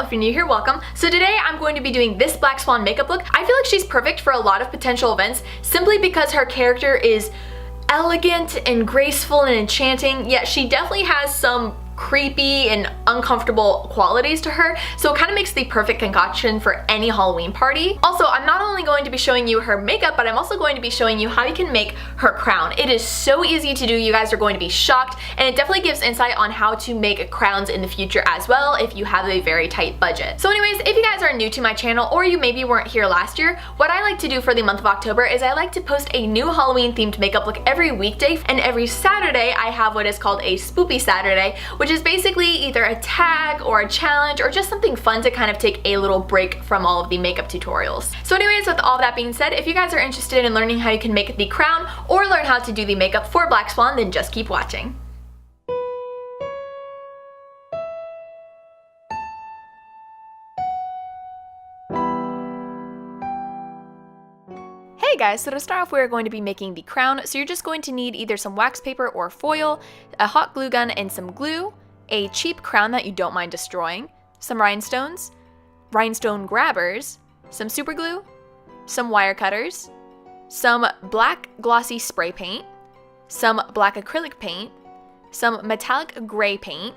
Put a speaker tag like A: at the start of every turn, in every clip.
A: If you're new here, welcome. So today I'm going to be doing this Black Swan makeup look. I feel like she's perfect for a lot of potential events simply because her character is elegant and graceful and enchanting, yet she definitely has some creepy and uncomfortable qualities to her, so it kind of makes the perfect concoction for any Halloween party. Also, I'm not only going to be showing you her makeup, but I'm also going to be showing you how you can make her crown. It is so easy to do, you guys are going to be shocked, and it definitely gives insight on how to make crowns in the future as well if you have a very tight budget. So anyways, if you guys are new to my channel or you maybe weren't here last year, what I like to do for the month of October is I like to post a new Halloween themed makeup look every weekday, and every Saturday I have what is called a Spoopy Saturday, which is basically either a tag or a challenge or just something fun to kind of take a little break from all of the makeup tutorials. So anyways, with all of that being said, if you guys are interested in learning how you can make the crown or learn how to do the makeup for Black Swan, then just keep watching. Hey guys, so to start off we're going to be making the crown, so you're just going to need either some wax paper or foil, a hot glue gun and some glue, a cheap crown that you don't mind destroying, some rhinestones, rhinestone grabbers, some super glue, some wire cutters, some black glossy spray paint, some black acrylic paint, some metallic gray paint,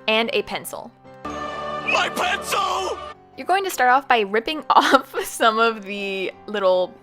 A: and a pencil. My pencil! You're going to start off by ripping off some of the little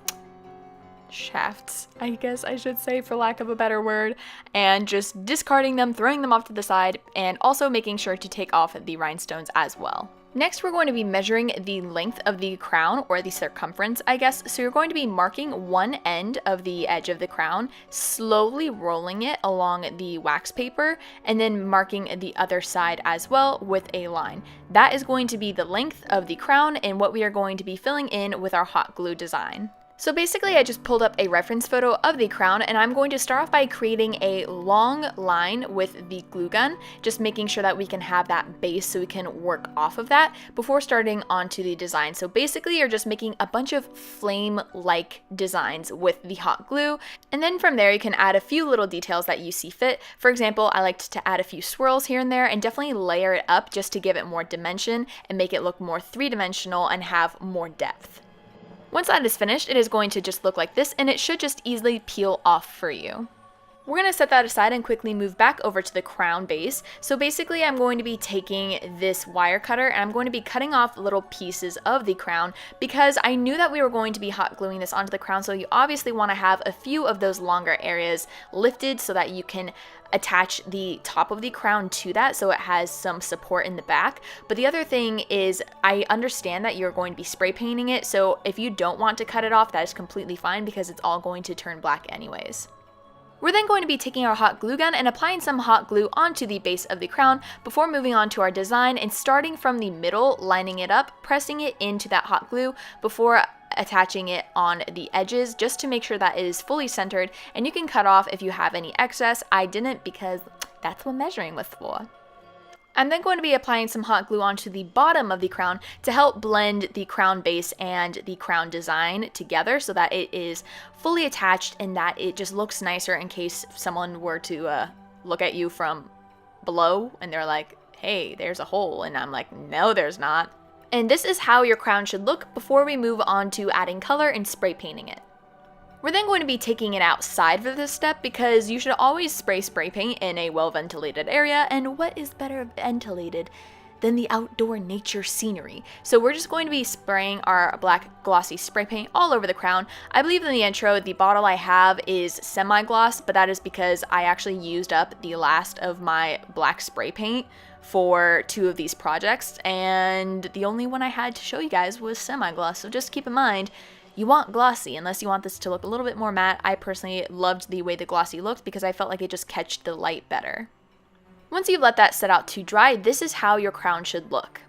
A: shafts, I guess I should say, for lack of a better word, and just discarding them, throwing them off to the side, and also making sure to take off the rhinestones as well. Next, we're going to be measuring the length of the crown, or the circumference, I guess. So you're going to be marking one end of the edge of the crown, slowly rolling it along the wax paper, and then marking the other side as well with a line. That is going to be the length of the crown and what we are going to be filling in with our hot glue design. So basically I just pulled up a reference photo of the crown, and I'm going to start off by creating a long line with the glue gun, just making sure that we can have that base so we can work off of that before starting onto the design. So basically you're just making a bunch of flame-like designs with the hot glue, and then from there you can add a few little details that you see fit. For example, I liked to add a few swirls here and there and definitely layer it up just to give it more dimension and make it look more three-dimensional and have more depth. Once that is finished, it is going to just look like this, and it should just easily peel off for you. We're going to set that aside and quickly move back over to the crown base. So basically I'm going to be taking this wire cutter and I'm going to be cutting off little pieces of the crown because I knew that we were going to be hot gluing this onto the crown, so you obviously want to have a few of those longer areas lifted so that you can attach the top of the crown to that so it has some support in the back. But the other thing is I understand that you're going to be spray painting it, so if you don't want to cut it off, that is completely fine because it's all going to turn black anyways. We're then going to be taking our hot glue gun and applying some hot glue onto the base of the crown before moving on to our design and starting from the middle, lining it up, pressing it into that hot glue before attaching it on the edges just to make sure that it is fully centered, and you can cut off if you have any excess. I didn't because that's what measuring was for. I'm then going to be applying some hot glue onto the bottom of the crown to help blend the crown base and the crown design together so that it is fully attached and that it just looks nicer in case someone were to look at you from below and they're like, hey, there's a hole, and I'm like, no, there's not. And this is how your crown should look before we move on to adding color and spray painting it. We're then going to be taking it outside for this step because you should always spray paint in a well-ventilated area, and what is better ventilated than the outdoor nature scenery? So we're just going to be spraying our black glossy spray paint all over the crown. I believe in the intro the bottle I have is semi-gloss, but that is because I actually used up the last of my black spray paint for 2 of these projects, and the only one I had to show you guys was semi-gloss, so just keep in mind you want glossy unless you want this to look a little bit more matte. I personally loved the way the glossy looked because I felt like it just catched the light better. Once you've let that set out to dry, this is how your crown should look.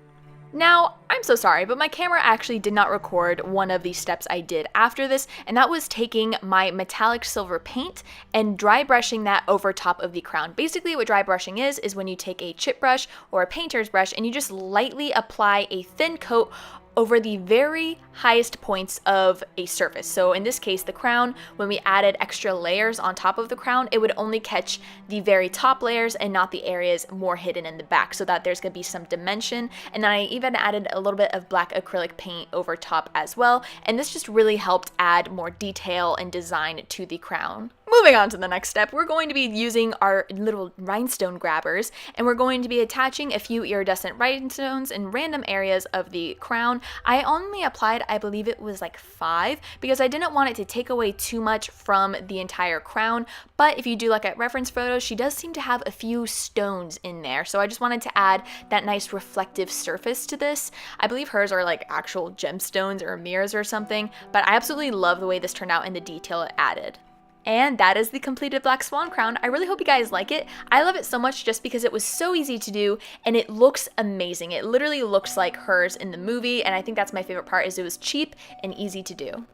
A: Now, I'm so sorry, but my camera actually did not record one of the steps I did after this, and that was taking my metallic silver paint and dry brushing that over top of the crown. Basically what dry brushing is when you take a chip brush or a painter's brush and you just lightly apply a thin coat over the very highest points of a surface. So in this case, the crown, when we added extra layers on top of the crown, it would only catch the very top layers and not the areas more hidden in the back, so that there's gonna be some dimension. And then I even added a little bit of black acrylic paint over top as well, and this just really helped add more detail and design to the crown. Moving on to the next step, we're going to be using our little rhinestone grabbers, and we're going to be attaching a few iridescent rhinestones in random areas of the crown. I only applied, I believe it was like 5, because I didn't want it to take away too much from the entire crown, but if you do look at reference photos, she does seem to have a few stones in there, so I just wanted to add that nice reflective surface to this. I believe hers are like actual gemstones or mirrors or something, but I absolutely love the way this turned out and the detail it added. And that is the completed Black Swan crown. I really hope you guys like it. I love it so much just because it was so easy to do and it looks amazing. It literally looks like hers in the movie, and I think that's my favorite part, is it was cheap and easy to do.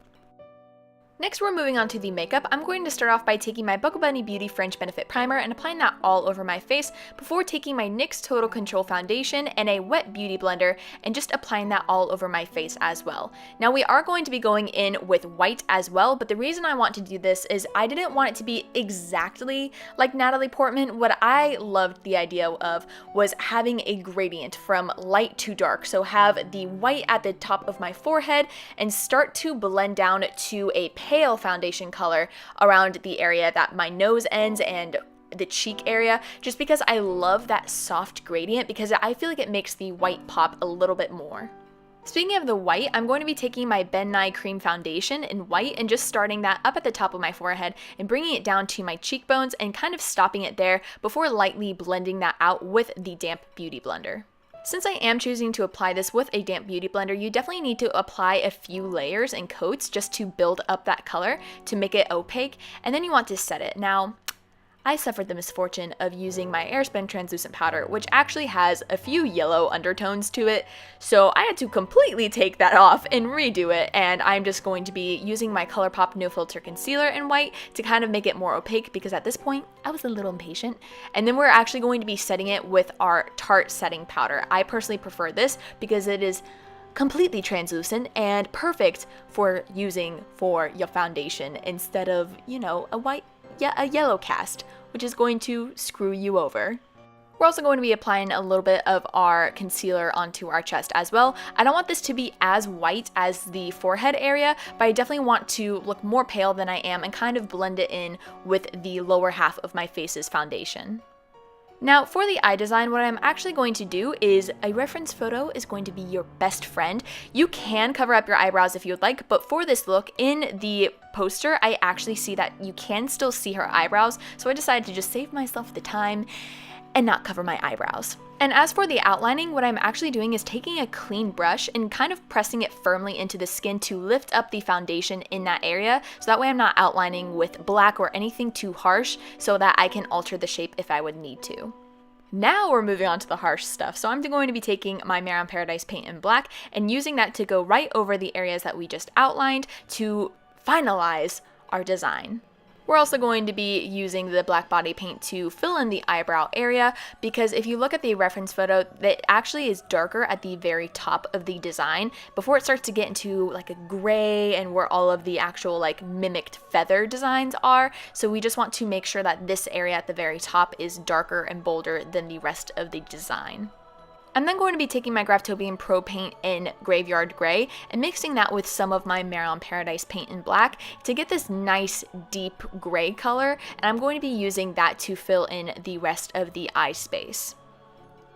A: Next, we're moving on to the makeup. I'm going to start off by taking my Buckle Bunny Beauty Fringe Benefit Primer and applying that all over my face before taking my NYX Total Control Foundation and a wet beauty blender and just applying that all over my face as well. Now, we are going to be going in with white as well, but the reason I want to do this is I didn't want it to be exactly like Natalie Portman. What I loved the idea of was having a gradient from light to dark. So have the white at the top of my forehead and start to blend down to a pale foundation color around the area that my nose ends and the cheek area, just because I love that soft gradient, because I feel like it makes the white pop a little bit more. Speaking of the white, I'm going to be taking my Ben Nye Cream Foundation in white and just starting that up at the top of my forehead and bringing it down to my cheekbones and kind of stopping it there before lightly blending that out with the damp beauty blender. Since I am choosing to apply this with a damp beauty blender, you definitely need to apply a few layers and coats just to build up that color to make it opaque, and then you want to set it. Now, I suffered the misfortune of using my Airspun translucent powder, which actually has a few yellow undertones to it, so I had to completely take that off and redo it, and I'm just going to be using my ColourPop No Filter Concealer in white to kind of make it more opaque, because at this point, I was a little impatient. And then we're actually going to be setting it with our Tarte setting powder. I personally prefer this because it is completely translucent and perfect for using for your foundation instead of, you know, a yellow cast, which is going to screw you over. We're also going to be applying a little bit of our concealer onto our chest as well. I don't want this to be as white as the forehead area, but I definitely want to look more pale than I am and kind of blend it in with the lower half of my face's foundation. Now, for the eye design, what I'm actually going to do is a reference photo is going to be your best friend. You can cover up your eyebrows if you would like, but for this look, in the poster, I actually see that you can still see her eyebrows, so I decided to just save myself the time and not cover my eyebrows. And as for the outlining, what I'm actually doing is taking a clean brush and kind of pressing it firmly into the skin to lift up the foundation in that area, so that way I'm not outlining with black or anything too harsh, so that I can alter the shape if I would need to. Now we're moving on to the harsh stuff, so I'm going to be taking my Mare on Paradise paint in black and using that to go right over the areas that we just outlined to finalize our design. We're also going to be using the black body paint to fill in the eyebrow area, because if you look at the reference photo, that actually is darker at the very top of the design before it starts to get into like a gray and where all of the actual like mimicked feather designs are. So we just want to make sure that this area at the very top is darker and bolder than the rest of the design. I'm then going to be taking my Graftobian Pro paint in Graveyard Gray and mixing that with some of my Mare on Paradise paint in black to get this nice deep gray color, and I'm going to be using that to fill in the rest of the eye space.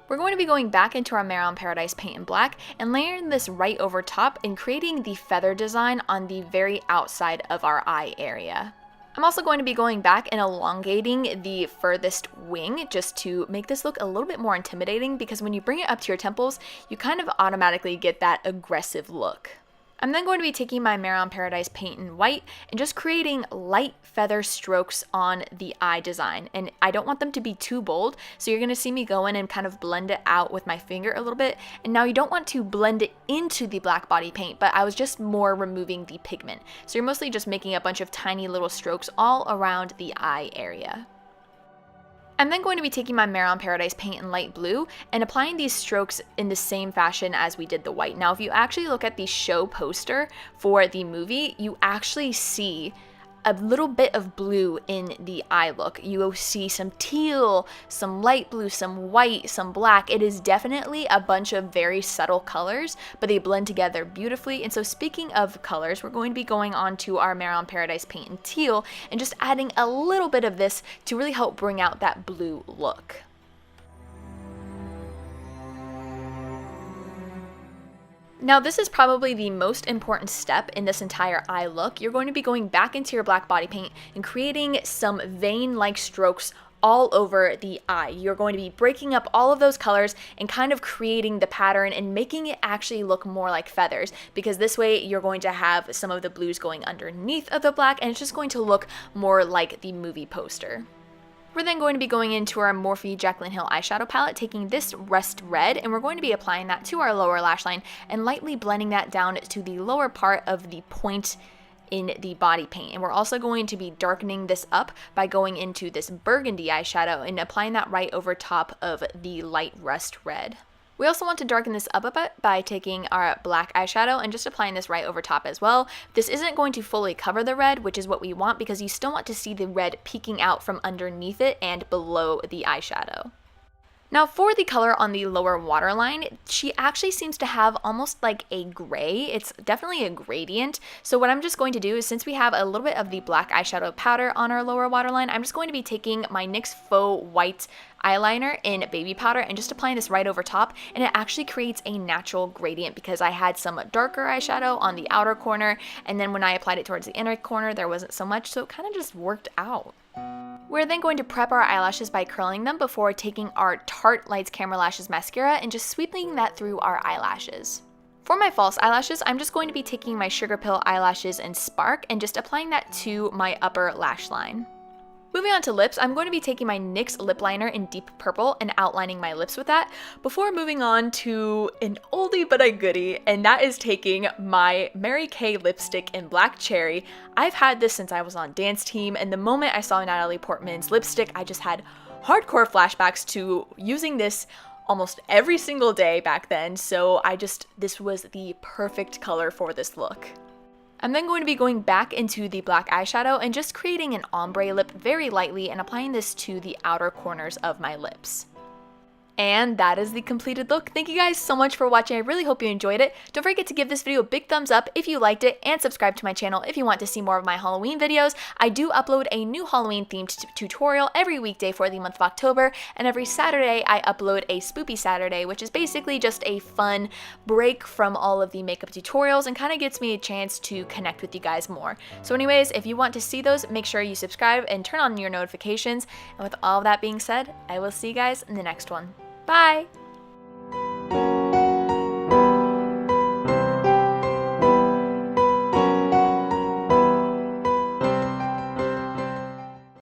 A: We're going to be going back into our Mare on Paradise paint in black and layering this right over top and creating the feather design on the very outside of our eye area. I'm also going to be going back and elongating the furthest wing just to make this look a little bit more intimidating, because when you bring it up to your temples, you kind of automatically get that aggressive look. I'm then going to be taking my Mare on Paradise paint in white and just creating light feather strokes on the eye design. And I don't want them to be too bold, so you're going to see me go in and kind of blend it out with my finger a little bit. And now you don't want to blend it into the black body paint, but I was just more removing the pigment. So you're mostly just making a bunch of tiny little strokes all around the eye area. I'm then going to be taking my Madalyn Paradise paint in light blue and applying these strokes in the same fashion as we did the white. Now, if you actually look at the show poster for the movie, you actually see a little bit of blue in the eye look. You will see some teal, some light blue, some white, some black. It is definitely a bunch of very subtle colors, but they blend together beautifully. And so speaking of colors, we're going to be going on to our Madalyn Paradise paint in teal and just adding a little bit of this to really help bring out that blue look. Now, this is probably the most important step in this entire eye look. You're going to be going back into your black body paint and creating some vein-like strokes all over the eye. You're going to be breaking up all of those colors and kind of creating the pattern and making it actually look more like feathers, because this way you're going to have some of the blues going underneath of the black and it's just going to look more like the movie poster. We're then going to be going into our Morphe Jaclyn Hill eyeshadow palette, taking this Rust Red, and we're going to be applying that to our lower lash line and lightly blending that down to the lower part of the point in the body paint. And we're also going to be darkening this up by going into this burgundy eyeshadow and applying that right over top of the light Rust Red. We also want to darken this up a bit by taking our black eyeshadow and just applying this right over top as well. This isn't going to fully cover the red, which is what we want because you still want to see the red peeking out from underneath it and below the eyeshadow. Now for the color on the lower waterline, she actually seems to have almost like a gray. It's definitely a gradient. So what I'm just going to do is, since we have a little bit of the black eyeshadow powder on our lower waterline, I'm just going to be taking my NYX Faux White eyeliner in baby powder and just applying this right over top, and it actually creates a natural gradient because I had some darker eyeshadow on the outer corner, and then when I applied it towards the inner corner there wasn't so much, so it kind of just worked out. We're then going to prep our eyelashes by curling them before taking our Tarte Lights Camera Lashes mascara and just sweeping that through our eyelashes. For my false eyelashes, I'm just going to be taking my Sugar Pill eyelashes in Spark and just applying that to my upper lash line. Moving on to lips, I'm going to be taking my NYX lip liner in Deep Purple and outlining my lips with that before moving on to an oldie but a goodie, and that is taking my Mary Kay lipstick in Black Cherry. I've had this since I was on dance team, and the moment I saw Natalie Portman's lipstick, I just had hardcore flashbacks to using this almost every single day back then, so this was the perfect color for this look. I'm then going to be going back into the black eyeshadow and just creating an ombre lip very lightly and applying this to the outer corners of my lips. And that is the completed look. Thank you guys so much for watching. I really hope you enjoyed it. Don't forget to give this video a big thumbs up if you liked it, and subscribe to my channel if you want to see more of my Halloween videos. I do upload a new Halloween themed tutorial every weekday for the month of October, and every Saturday I upload a Spoopy Saturday, which is basically just a fun break from all of the makeup tutorials and kind of gets me a chance to connect with you guys more. So anyways, if you want to see those, make sure you subscribe and turn on your notifications. And with all of that being said, I will see you guys in the next one. Bye!